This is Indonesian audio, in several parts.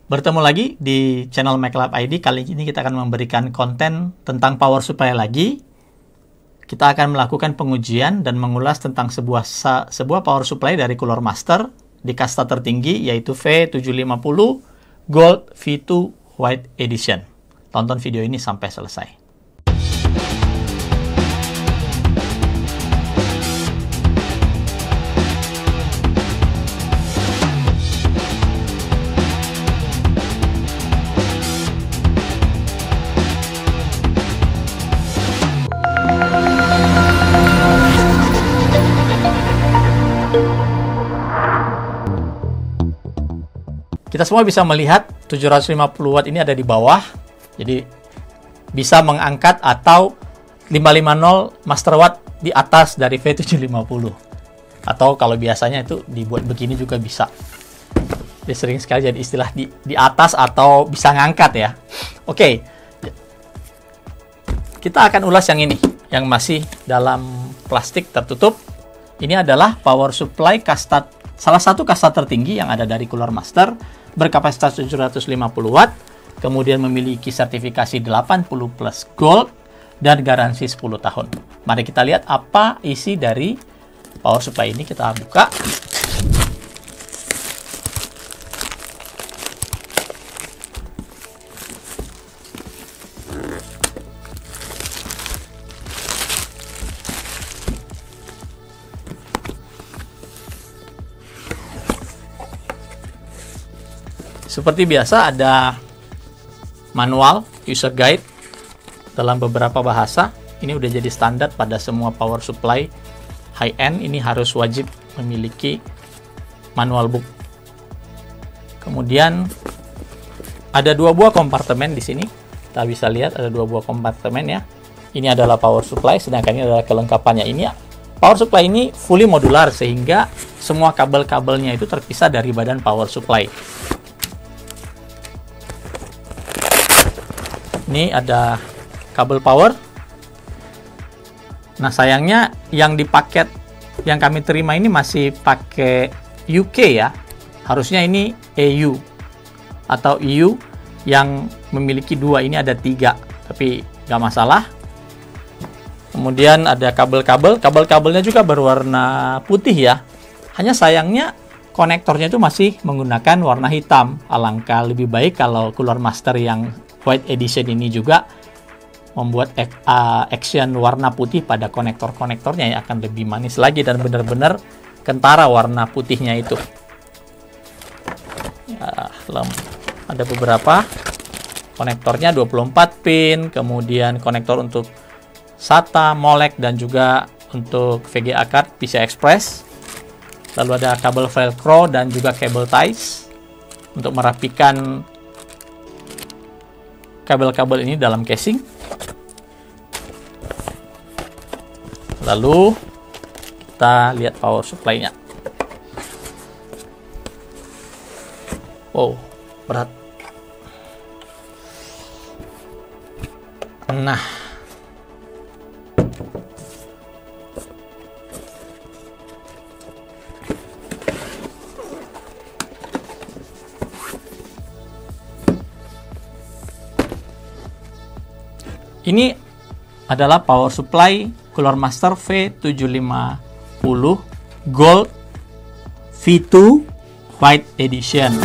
Bertemu lagi di channel MacLab ID. Kali ini kita akan memberikan konten tentang power supply lagi. Kita akan melakukan pengujian dan mengulas tentang sebuah power supply dari Cooler Master di kasta tertinggi, yaitu V750 Gold V2 White Edition. Tonton video ini sampai selesai. Kita semua bisa melihat 750 watt ini ada di bawah, jadi bisa mengangkat atau 550 master watt di atas dari V750, atau kalau biasanya itu dibuat begini juga bisa. Dia sering sekali jadi istilah di atas atau bisa ngangkat ya. Oke, kita akan ulas yang ini, yang masih dalam plastik tertutup. Ini adalah power supply kasta, salah satu kasta tertinggi yang ada dari Cooler Master, berkapasitas 750 watt, kemudian memiliki sertifikasi 80 plus gold, dan garansi 10 tahun. Mari kita lihat apa isi dari power supply ini. Kita buka. Seperti biasa ada manual user guide dalam beberapa bahasa. Ini udah jadi standar pada semua power supply high end. Ini harus wajib memiliki manual book. Kemudian ada dua buah kompartemen di sini. Kita bisa lihat ada dua buah kompartemen ya. Ini adalah power supply, sedangkan ini adalah kelengkapannya. Ini power supply ini fully modular sehingga semua kabel-kabelnya itu terpisah dari badan power supply. Ini ada kabel power. Nah, sayangnya yang di paket yang kami terima ini masih pakai UK ya. Harusnya ini EU atau EU yang memiliki dua, ini ada 3, tapi nggak masalah. Kemudian ada kabel-kabel. Kabel-kabelnya juga berwarna putih ya. Hanya sayangnya konektornya itu masih menggunakan warna hitam. Alangkah lebih baik kalau Cooler Master yang White Edition ini juga membuat action warna putih pada konektor-konektornya, yang akan lebih manis lagi dan benar-benar kentara warna putihnya itu. Ya, ada beberapa konektornya 24 pin, kemudian konektor untuk SATA, Molek, dan juga untuk VGA card PCI Express. Lalu ada kabel velcro dan juga kabel ties untuk merapikan kabel-kabel ini dalam casing. Lalu kita lihat power supply-nya. Wow, berat. Nah, ini adalah power supply Cooler Master V750 Gold V2 White Edition.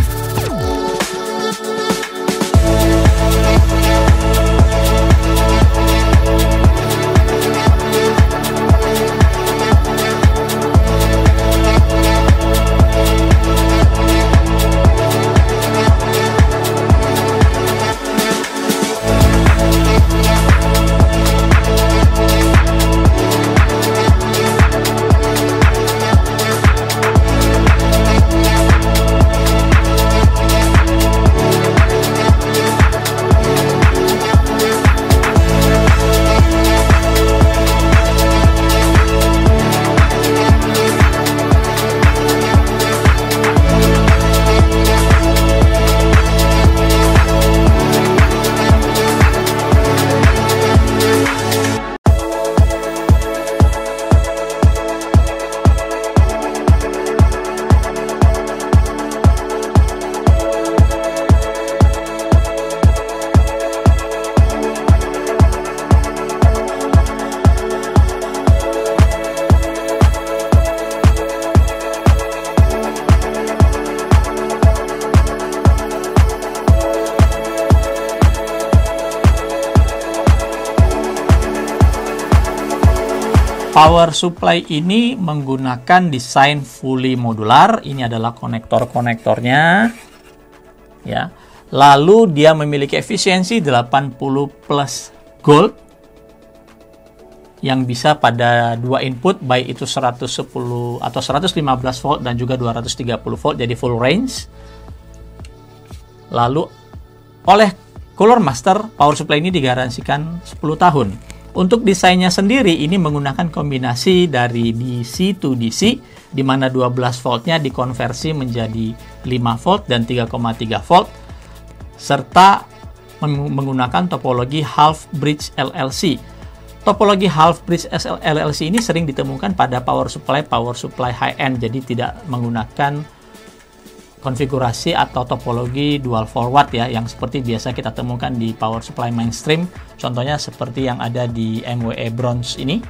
Power supply ini menggunakan desain fully modular. Ini adalah konektor-konektornya. Ya. Lalu dia memiliki efisiensi 80 plus gold yang bisa pada dua input, baik itu 110 atau 115 volt dan juga 230 volt, jadi full range. Lalu oleh Cooler Master, power supply ini digaransikan 10 tahun. Untuk desainnya sendiri ini menggunakan kombinasi dari DC to DC, di mana 12 voltnya dikonversi menjadi 5 volt dan 3,3 volt, serta menggunakan topologi half bridge LLC. Topologi half bridge LLC ini sering ditemukan pada power supply high-end, jadi tidak menggunakan konfigurasi atau topologi dual forward ya, yang seperti biasa kita temukan di power supply mainstream, contohnya seperti yang ada di MWE Bronze ini,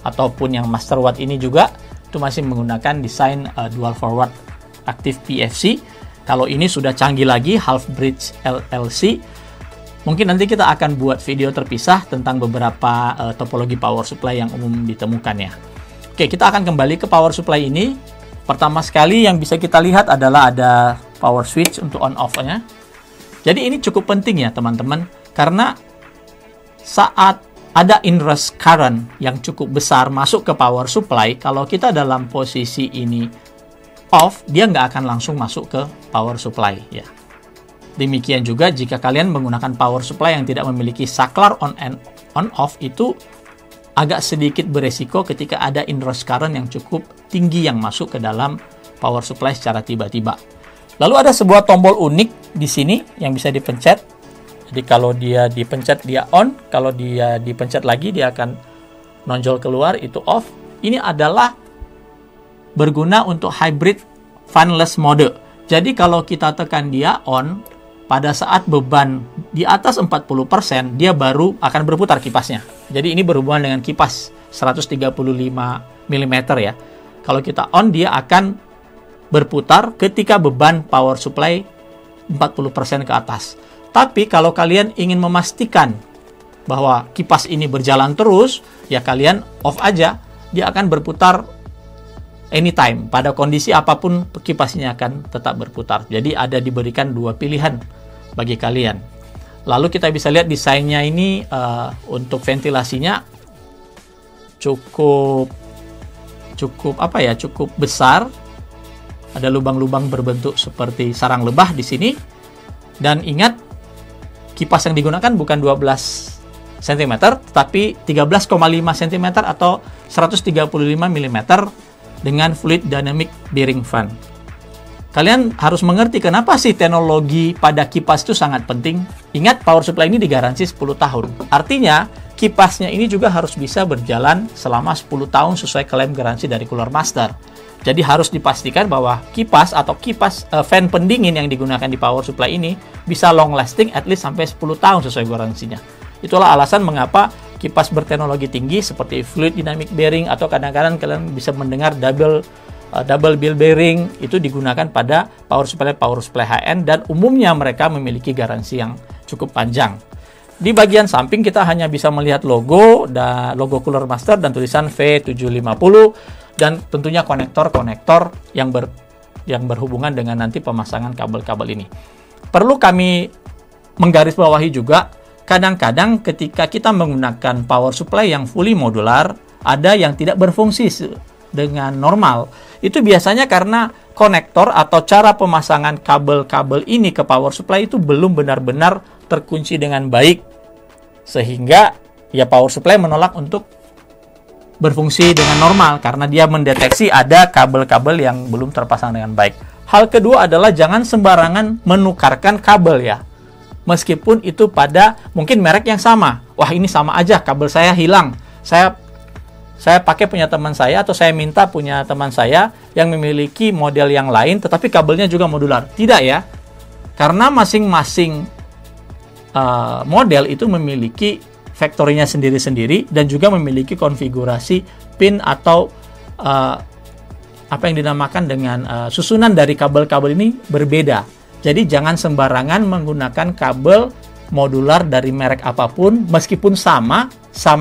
ataupun yang Master Watt ini juga, itu masih menggunakan desain dual forward active PFC. Kalau ini sudah canggih lagi, half bridge LLC. Mungkin nanti kita akan buat video terpisah tentang beberapa topologi power supply yang umum ditemukan ya. Oke, kita akan kembali ke power supply ini. Pertama sekali yang bisa kita lihat adalah ada power switch untuk on-off-nya. Jadi ini cukup penting ya teman-teman, karena saat ada inrush current yang cukup besar masuk ke power supply, kalau kita dalam posisi ini off, dia nggak akan langsung masuk ke power supply ya. Demikian juga jika kalian menggunakan power supply yang tidak memiliki saklar on and on off, itu agak sedikit beresiko ketika ada inrush current yang cukup tinggi yang masuk ke dalam power supply secara tiba-tiba. Lalu ada sebuah tombol unik di sini yang bisa dipencet. Jadi kalau dia dipencet dia on, kalau dia dipencet lagi dia akan nonjol keluar, itu off. Ini adalah berguna untuk hybrid fanless mode. Jadi kalau kita tekan dia on, pada saat beban di atas 40%, dia baru akan berputar kipasnya. Jadi ini berhubungan dengan kipas 135 mm ya. Kalau kita on, dia akan berputar ketika beban power supply 40% ke atas. Tapi kalau kalian ingin memastikan bahwa kipas ini berjalan terus, ya kalian off aja, dia akan berputar anytime. Pada kondisi apapun, kipasnya akan tetap berputar. Jadi ada diberikan dua pilihan bagi kalian. Lalu kita bisa lihat desainnya ini untuk ventilasinya cukup besar. Ada lubang-lubang berbentuk seperti sarang lebah di sini. Dan ingat, kipas yang digunakan bukan 12 cm, tetapi 13,5 cm atau 135 mm dengan fluid dynamic bearing fan. Kalian harus mengerti kenapa sih teknologi pada kipas itu sangat penting. Ingat, power supply ini digaransi 10 tahun. Artinya, kipasnya ini juga harus bisa berjalan selama 10 tahun sesuai klaim garansi dari Cooler Master. Jadi harus dipastikan bahwa kipas atau fan pendingin yang digunakan di power supply ini bisa long lasting at least sampai 10 tahun sesuai garansinya. Itulah alasan mengapa kipas berteknologi tinggi seperti fluid dynamic bearing, atau kadang-kadang kalian bisa mendengar double ball bearing, itu digunakan pada power supply high-end, dan umumnya mereka memiliki garansi yang cukup panjang. Di bagian samping kita hanya bisa melihat logo Cooler Master dan tulisan V750, dan tentunya konektor-konektor yang berhubungan dengan nanti pemasangan kabel-kabel ini. Perlu kami menggarisbawahi juga, kadang-kadang ketika kita menggunakan power supply yang fully modular, ada yang tidak berfungsi dengan normal. Itu biasanya karena konektor atau cara pemasangan kabel-kabel ini ke power supply itu belum benar-benar terkunci dengan baik, sehingga ya power supply menolak untuk berfungsi dengan normal karena dia mendeteksi ada kabel-kabel yang belum terpasang dengan baik. Hal kedua adalah jangan sembarangan menukarkan kabel ya. Meskipun itu pada mungkin merek yang sama. Wah, ini sama aja, kabel saya hilang. Saya pakai punya teman saya, atau saya minta punya teman saya yang memiliki model yang lain tetapi kabelnya juga modular. Tidak ya. Karena masing-masing model itu memiliki factory-nya sendiri-sendiri dan juga memiliki konfigurasi pin atau apa yang dinamakan dengan susunan dari kabel-kabel ini berbeda. Jadi jangan sembarangan menggunakan kabel modular dari merek apapun, meskipun sama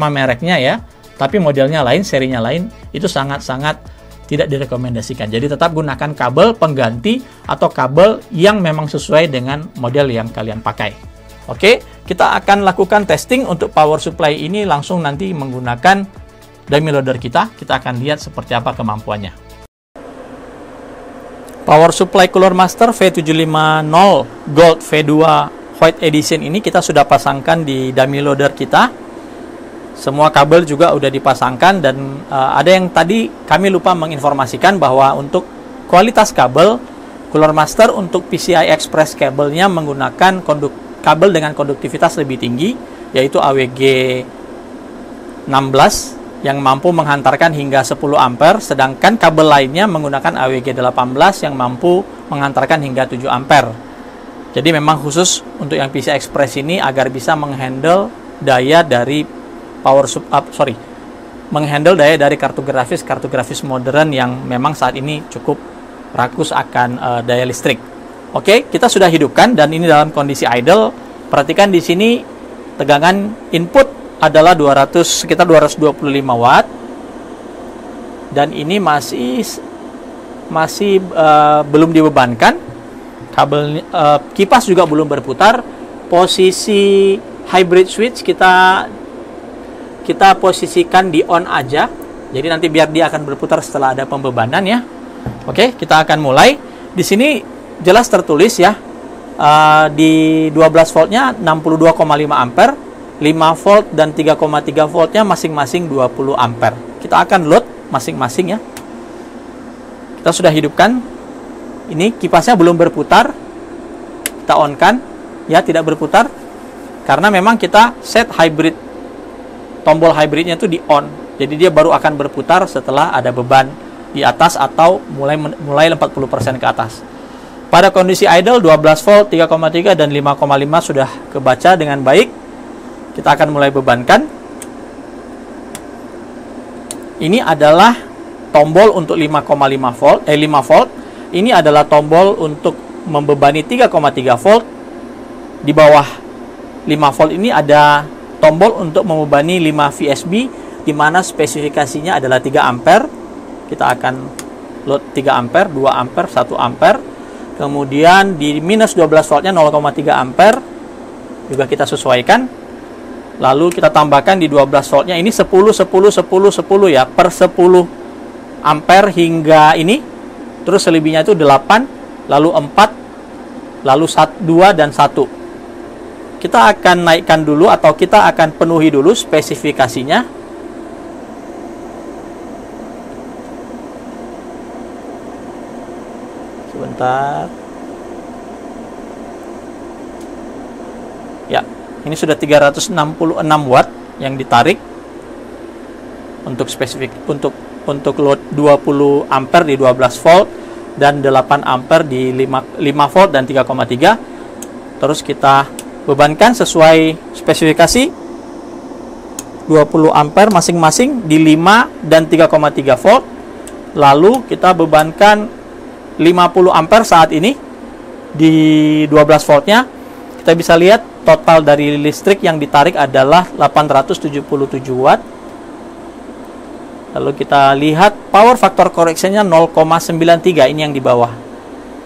mereknya ya, tapi modelnya lain, serinya lain, itu sangat-sangat tidak direkomendasikan. Jadi tetap gunakan kabel pengganti atau kabel yang memang sesuai dengan model yang kalian pakai. Oke, kita akan lakukan testing untuk power supply ini langsung nanti menggunakan dummy loader kita. Kita akan lihat seperti apa kemampuannya. Power supply Cooler Master V750 Gold V2 White Edition ini kita sudah pasangkan di dummy loader kita. Semua kabel juga udah dipasangkan, dan ada yang tadi kami lupa menginformasikan bahwa untuk kualitas kabel Cooler Master untuk PCI Express kabelnya menggunakan kabel dengan konduktivitas lebih tinggi, yaitu AWG 16 yang mampu menghantarkan hingga 10 ampere, sedangkan kabel lainnya menggunakan AWG 18 yang mampu menghantarkan hingga 7 ampere. Jadi memang khusus untuk yang PCI Express ini agar bisa menghandle daya dari menghandle daya dari kartu grafis modern yang memang saat ini cukup rakus akan daya listrik. Oke, kita sudah hidupkan dan ini dalam kondisi idle. Perhatikan di sini tegangan input adalah sekitar 225 watt, dan ini masih belum dibebankan. Kabel kipas juga belum berputar. Posisi hybrid switch kita posisikan di on aja. Jadi nanti biar dia akan berputar setelah ada pembebanan ya. Oke, kita akan mulai. Di sini jelas tertulis ya, di 12 voltnya 62,5 ampere, 5 volt dan 3,3 voltnya masing-masing 20 ampere. Kita akan load masing-masing ya. Kita sudah hidupkan. Ini kipasnya belum berputar. Kita on kan, ya, tidak berputar karena memang kita set hybrid, tombol hybridnya itu di on. Jadi dia baru akan berputar setelah ada beban di atas atau mulai 40% ke atas. Pada kondisi idle 12 volt, 3,3 dan 5,5 sudah kebaca dengan baik. Kita akan mulai bebankan. Ini adalah tombol untuk 5,5 volt, 5 volt. Ini adalah tombol untuk membebani 3,3 volt. Di bawah 5 volt ini ada tombol untuk membebani 5 VSB, di mana spesifikasinya adalah 3 ampere. Kita akan load 3 ampere, 2 ampere, 1 ampere. Kemudian di minus 12 voltnya 0,3 ampere juga kita sesuaikan. Lalu kita tambahkan di 12 voltnya ini 10 ya, per 10 ampere hingga ini. Terus selebihnya itu 8, lalu 4, lalu 2 dan 1. Kita akan naikkan dulu atau kita akan penuhi dulu spesifikasinya. Sebentar. Ya, ini sudah 366 watt yang ditarik untuk untuk load 20 ampere di 12 volt dan 8 ampere di 5 volt dan 3,3. Terus kita bebankan sesuai spesifikasi 20 ampere masing-masing di 5 dan 3,3 volt. Lalu kita bebankan 50 ampere saat ini di 12 voltnya. Kita bisa lihat total dari listrik yang ditarik adalah 877 watt. Lalu kita lihat power factor correction-nya 0,93, ini yang di bawah.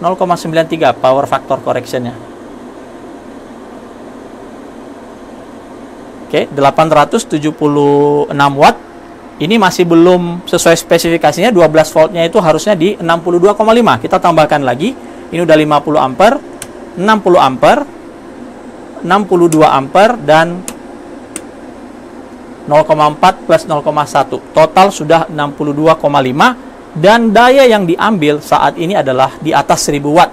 0,93 power factor correction-nya. Oke, 876 watt. Ini masih belum sesuai spesifikasinya, 12 voltnya itu harusnya di 62,5. Kita tambahkan lagi. Ini udah 50 ampere, 60 ampere, 62 ampere dan 0,4 plus 0,1. Total sudah 62,5 dan daya yang diambil saat ini adalah di atas 1000 watt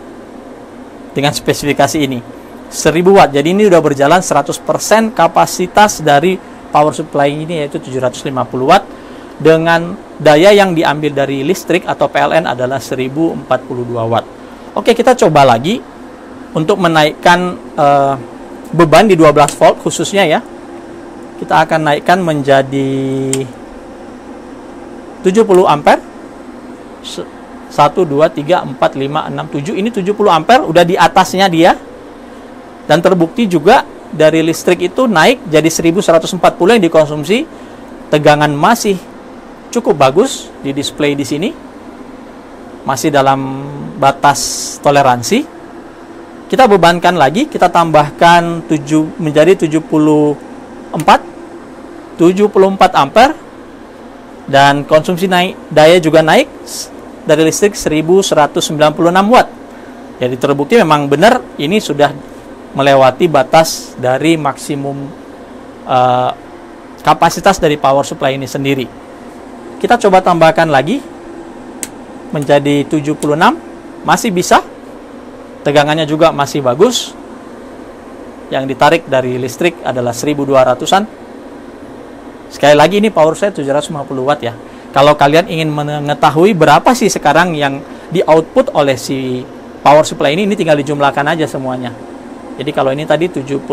dengan spesifikasi ini. 1000 watt. Jadi ini sudah berjalan 100% kapasitas dari power supply ini, yaitu 750 watt dengan daya yang diambil dari listrik atau PLN adalah 1042 watt. Oke, kita coba lagi untuk menaikkan beban di 12 volt khususnya ya. Kita akan naikkan menjadi 70 ampere. 1, 2, 3, 4, 5, 6, 7. Ini 70 ampere, udah di atasnya dia. Dan terbukti juga dari listrik itu naik jadi 1140 yang dikonsumsi. tegangan masih cukup bagus di display di sini. Masih dalam batas toleransi. Kita bebankan lagi, kita tambahkan menjadi 74 ampere, dan konsumsi daya juga naik dari listrik 1196 watt. Jadi terbukti memang benar ini sudah melewati batas dari maksimum kapasitas dari power supply ini sendiri. Kita coba tambahkan lagi menjadi 76, masih bisa. Tegangannya juga masih bagus. Yang ditarik dari listrik adalah 1200-an. Sekali lagi ini power saya 750 watt ya. Kalau kalian ingin mengetahui berapa sih sekarang yang di output oleh si power supply ini tinggal dijumlahkan aja semuanya. Jadi kalau ini tadi 76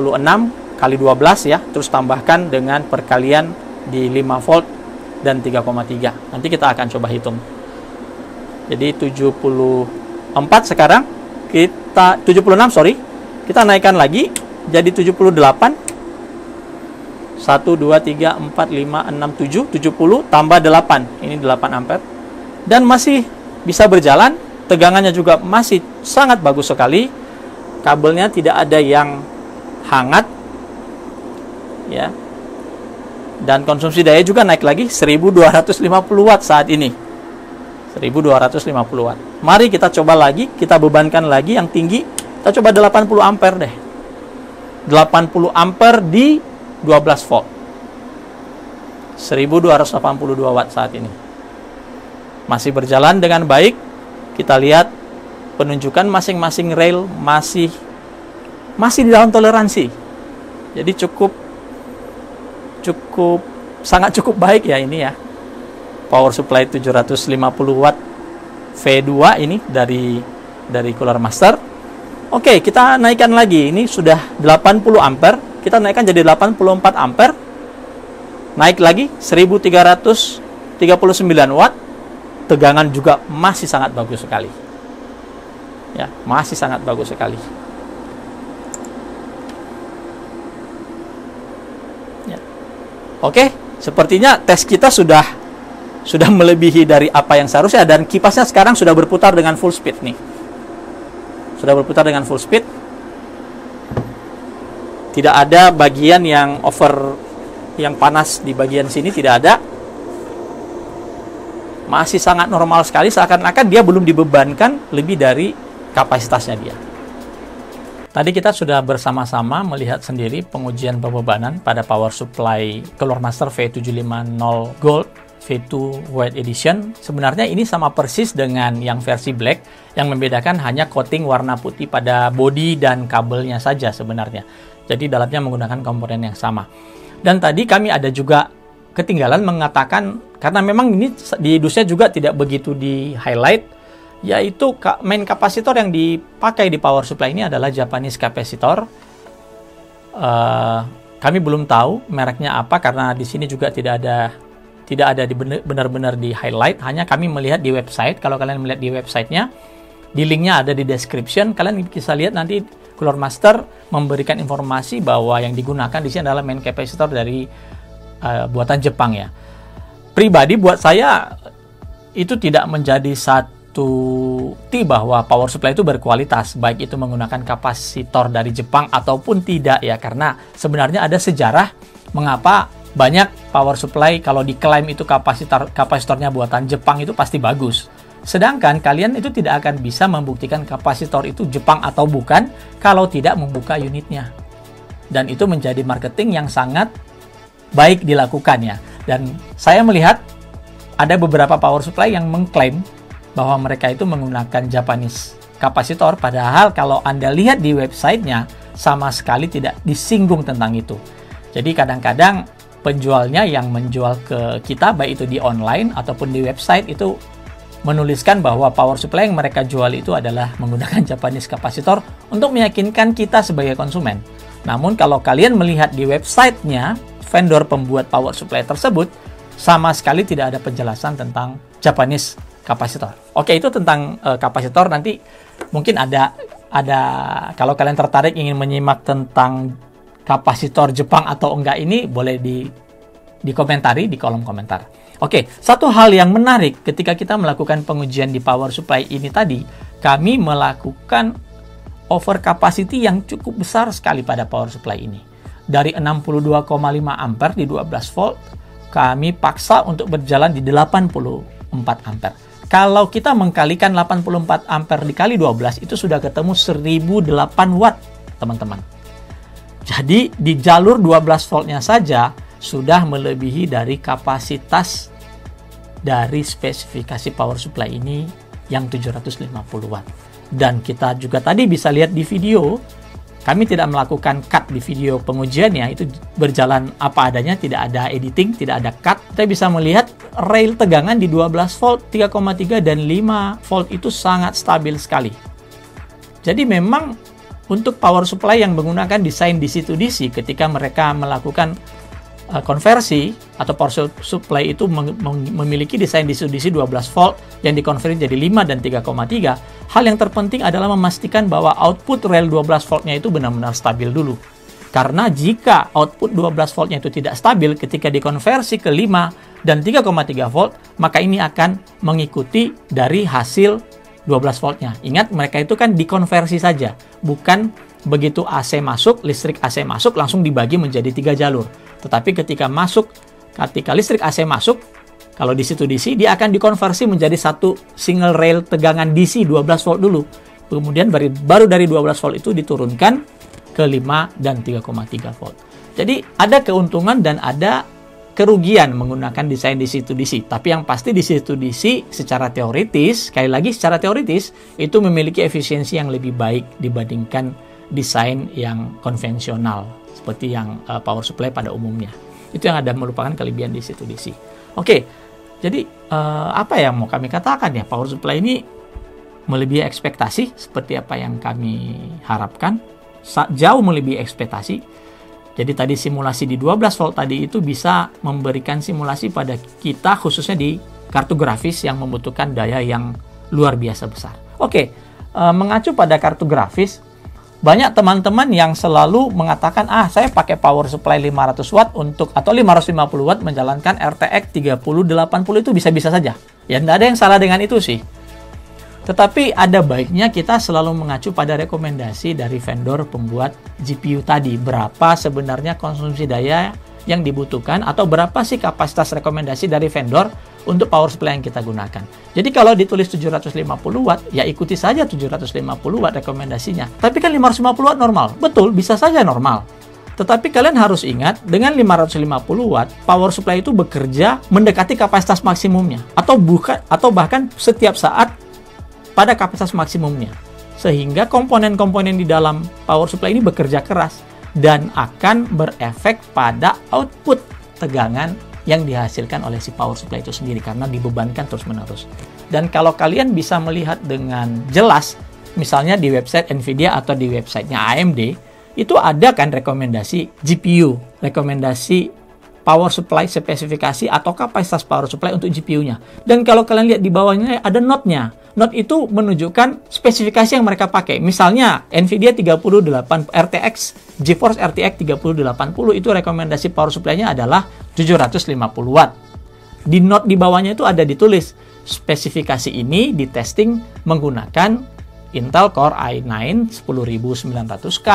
kali 12 ya, terus tambahkan dengan perkalian di 5 volt dan 3,3. Nanti kita akan coba hitung. Jadi 74 sekarang, kita 76 sorry, kita naikkan lagi jadi 78. 1, 2, 3, 4, 5, 6, 7, 70 tambah 8. Ini 8 ampere. Dan masih bisa berjalan. Tegangannya juga masih sangat bagus sekali. Kabelnya tidak ada yang hangat. Ya. Dan konsumsi daya juga naik lagi 1250 watt saat ini. 1250 watt. Mari kita coba lagi, kita bebankan lagi yang tinggi. Kita coba 80 ampere deh. 80 ampere di 12 volt. 1282 watt saat ini. Masih berjalan dengan baik. Kita lihat penunjukan masing-masing rail masih di dalam toleransi. Jadi sangat cukup baik ya ini ya. Power supply 750 watt V2 ini dari Cooler Master. Oke, kita naikkan lagi. Ini sudah 80 ampere. Kita naikkan jadi 84 ampere. Naik lagi 1339 watt. Tegangan juga masih sangat bagus sekali. Ya, masih sangat bagus sekali. Ya. Oke, sepertinya tes kita sudah melebihi dari apa yang seharusnya, dan kipasnya sekarang sudah berputar dengan full speed nih. Sudah berputar dengan full speed. Tidak ada bagian yang yang panas di bagian sini, tidak ada. Masih sangat normal sekali, seakan-akan dia belum dibebankan lebih dari kapasitasnya dia. Tadi kita sudah bersama-sama melihat sendiri pengujian pembebanan pada power supply Cooler Master V750 Gold V2 White Edition. Sebenarnya ini sama persis dengan yang versi black, yang membedakan hanya coating warna putih pada bodi dan kabelnya saja sebenarnya. Jadi dalamnya menggunakan komponen yang sama. Dan tadi kami ada juga ketinggalan mengatakan, karena memang ini di dusnya juga tidak begitu di highlight, yaitu main kapasitor yang dipakai di power supply ini adalah Japanese kapasitor. Kami belum tahu mereknya apa, karena di sini juga tidak ada benar-benar di highlight. Hanya kami melihat di website. Kalau kalian melihat di websitenya, di linknya ada di description. Kalian bisa lihat nanti Cooler Master memberikan informasi bahwa yang digunakan di sini adalah main kapasitor dari buatan Jepang ya. Pribadi buat saya itu tidak menjadi satu bahwa power supply itu berkualitas, baik itu menggunakan kapasitor dari Jepang ataupun tidak ya, karena sebenarnya ada sejarah mengapa banyak power supply kalau diklaim itu kapasitornya buatan Jepang itu pasti bagus. Sedangkan kalian itu tidak akan bisa membuktikan kapasitor itu Jepang atau bukan kalau tidak membuka unitnya. Dan itu menjadi marketing yang sangat baik dilakukan ya. Dan saya melihat ada beberapa power supply yang mengklaim bahwa mereka itu menggunakan Japanese kapasitor, padahal kalau Anda lihat di websitenya sama sekali tidak disinggung tentang itu. Jadi kadang-kadang penjualnya yang menjual ke kita, baik itu di online ataupun di website, itu menuliskan bahwa power supply yang mereka jual itu adalah menggunakan Japanese kapasitor untuk meyakinkan kita sebagai konsumen. Namun kalau kalian melihat di websitenya vendor pembuat power supply tersebut, sama sekali tidak ada penjelasan tentang Japanese kapasitor. Oke, itu tentang kapasitor. Nanti mungkin ada kalau kalian tertarik ingin menyimak tentang kapasitor Jepang atau enggak ini, boleh dikomentari di kolom komentar. Oke, satu hal yang menarik ketika kita melakukan pengujian di power supply ini tadi, kami melakukan over capacity yang cukup besar sekali pada power supply ini. Dari 62,5 ampere di 12 volt, kami paksa untuk berjalan di 84 ampere. Kalau kita mengkalikan 84 ampere dikali 12, itu sudah ketemu 1008 watt, teman-teman. Jadi, di jalur 12 voltnya saja, sudah melebihi dari kapasitas dari spesifikasi power supply ini yang 750 watt. Dan kita juga tadi bisa lihat di video, kami tidak melakukan cut di video pengujiannya, itu berjalan apa adanya, tidak ada editing, tidak ada cut. Kita bisa melihat rail tegangan di 12 volt, 3,3 dan 5 volt itu sangat stabil sekali. Jadi memang untuk power supply yang menggunakan desain DC-to-DC, ketika mereka melakukan konversi atau power supply itu memiliki desain DC-to-DC 12 volt yang dikonversi jadi 5 dan 3,3, hal yang terpenting adalah memastikan bahwa output rel 12 voltnya itu benar-benar stabil dulu. Karena jika output 12 voltnya itu tidak stabil ketika dikonversi ke 5 dan 3,3 volt, maka ini akan mengikuti dari hasil 12 voltnya. Ingat, mereka itu kan dikonversi saja, bukan begitu AC masuk, listrik AC masuk langsung dibagi menjadi 3 jalur. Tetapi ketika listrik AC masuk, kalau DC-to-DC, dia akan dikonversi menjadi satu single rail tegangan DC 12 volt dulu. Kemudian baru dari 12 volt itu diturunkan ke 5 dan 3,3 volt. Jadi ada keuntungan dan ada kerugian menggunakan desain DC-to-DC. Tapi yang pasti DC-to-DC secara teoritis, sekali lagi secara teoritis, itu memiliki efisiensi yang lebih baik dibandingkan desain yang konvensional, seperti yang power supply pada umumnya. Itu yang ada merupakan kelebihan DC-to-DC. Oke, jadi apa yang mau kami katakan ya, power supply ini melebihi ekspektasi seperti apa yang kami harapkan, jauh melebihi ekspektasi. Jadi tadi simulasi di 12 volt tadi itu bisa memberikan simulasi pada kita khususnya di kartu grafis yang membutuhkan daya yang luar biasa besar. Oke, mengacu pada kartu grafis, banyak teman-teman yang selalu mengatakan, saya pakai power supply 500 watt atau 550 watt menjalankan RTX 3080 itu bisa-bisa saja. Ya, nggak ada yang salah dengan itu sih. Tetapi ada baiknya kita selalu mengacu pada rekomendasi dari vendor pembuat GPU tadi. Berapa sebenarnya konsumsi daya yang dibutuhkan atau berapa sih kapasitas rekomendasi dari vendor untuk power supply yang kita gunakan. Jadi kalau ditulis 750 watt, ya ikuti saja 750 watt rekomendasinya. Tapi kan 550 watt normal. Betul, bisa saja normal. Tetapi kalian harus ingat, dengan 550 watt, power supply itu bekerja mendekati kapasitas maksimumnya. Atau bahkan setiap saat pada kapasitas maksimumnya. Sehingga komponen-komponen di dalam power supply ini bekerja keras dan akan berefek pada output tegangan yang dihasilkan oleh si power supply itu sendiri karena dibebankan terus-menerus. Dan kalau kalian bisa melihat dengan jelas, misalnya di website Nvidia atau di websitenya AMD, itu ada kan rekomendasi GPU, rekomendasi power supply spesifikasi atau kapasitas power supply untuk GPU-nya. Dan kalau kalian lihat di bawahnya ada note-nya. Note itu menunjukkan spesifikasi yang mereka pakai. Misalnya Nvidia 38 RTX, GeForce RTX 3080 itu rekomendasi power supply-nya adalah 750 watt. Di note di bawahnya itu ada ditulis spesifikasi ini di testing menggunakan Intel Core i9 10900K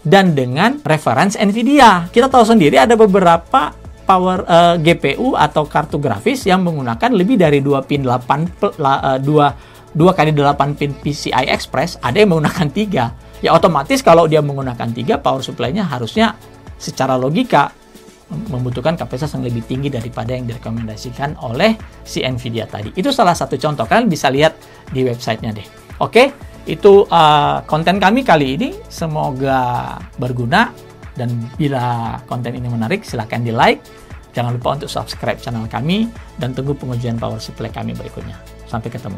dan dengan reference Nvidia. Kita tahu sendiri ada beberapa power GPU atau kartu grafis yang menggunakan lebih dari 2 kali 8 pin PCI Express, ada yang menggunakan 3. Ya otomatis kalau dia menggunakan 3, power supply-nya harusnya secara logika membutuhkan kapasitas yang lebih tinggi daripada yang direkomendasikan oleh si Nvidia tadi. Itu salah satu contoh, kalian bisa lihat di websitenya deh. Oke, itu konten kami kali ini, semoga berguna. Dan bila konten ini menarik, silahkan di like. Jangan lupa untuk subscribe channel kami dan tunggu pengujian power supply kami berikutnya. Sampai ketemu.